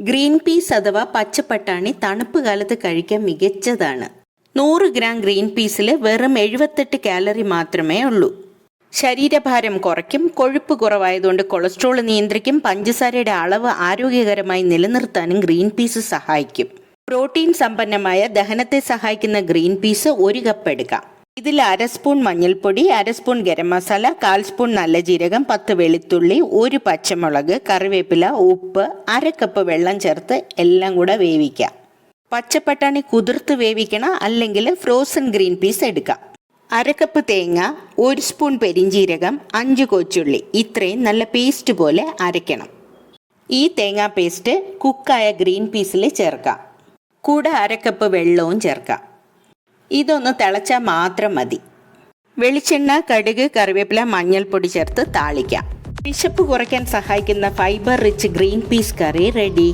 Green peas അഥവാ പച്ചപ്പട്ടാണി തണുപ്പ് കാലത്ത് കഴിക്കാൻ മികച്ചതാണ്. 100 ഗ്രാം ഗ്രീൻ പീസിൽ വെറും 78 കാലറി മാത്രമേ ഉള്ളൂ. ശരീരഭാരം കുറയ്ക്കും, കൊഴുപ്പ് കുറവായതുകൊണ്ട് കൊളസ്ട്രോൾ നിയന്ത്രിക്കും, പഞ്ചസാരയുടെ അളവ് ആരോഗ്യകരമായി നിലനിർത്താനും ഗ്രീൻ പീസ് സഹായിക്കും. പ്രോട്ടീൻ സമ്പന്നമായ ദഹനത്തെ സഹായിക്കുന്ന ഗ്രീൻ പീസ് 1 കപ്പ് എടുക്കാം. ഇതിൽ 1/2 സ്പൂൺ മഞ്ഞൾപ്പൊടി, 1/2 സ്പൂൺ ഗരം മസാല, 1/4 സ്പൂൺ നല്ല ജീരകം, 10 വെളുത്തുള്ളി, 1 പച്ചമുളക്, കറിവേപ്പില, ഉപ്പ്, 1/2 കപ്പ് വെള്ളം ചേർത്ത് എല്ലാം കൂടെ വേവിക്കാം. പച്ചപ്പട്ടാണി കുതിർത്ത് വേവിക്കണം, അല്ലെങ്കിൽ ഫ്രോസൺ ഗ്രീൻ പീസ് എടുക്കാം. 1/2 കപ്പ് തേങ്ങ, 1 സ്പൂൺ പെരിഞ്ജീരകം, 5 കൊച്ചുള്ളി, ഇത്രയും നല്ല പേസ്റ്റ് പോലെ അരയ്ക്കണം. ഈ തേങ്ങാ പേസ്റ്റ് കുക്കായ ഗ്രീൻ പീസിൽ ചേർക്കാം. കൂടെ 1/2 കപ്പ് വെള്ളവും ചേർക്കാം. ഇതൊന്ന് തിളച്ചാൽ മാത്രം മതി. വെളിച്ചെണ്ണ, കടുക്, കറിവേപ്പില, മഞ്ഞൾപ്പൊടി ചേർത്ത് താളിക്കാം. വിശപ്പ് കുറയ്ക്കാൻ സഹായിക്കുന്ന ഫൈബർ റിച്ച് ഗ്രീൻ പീസ് കറി റെഡി.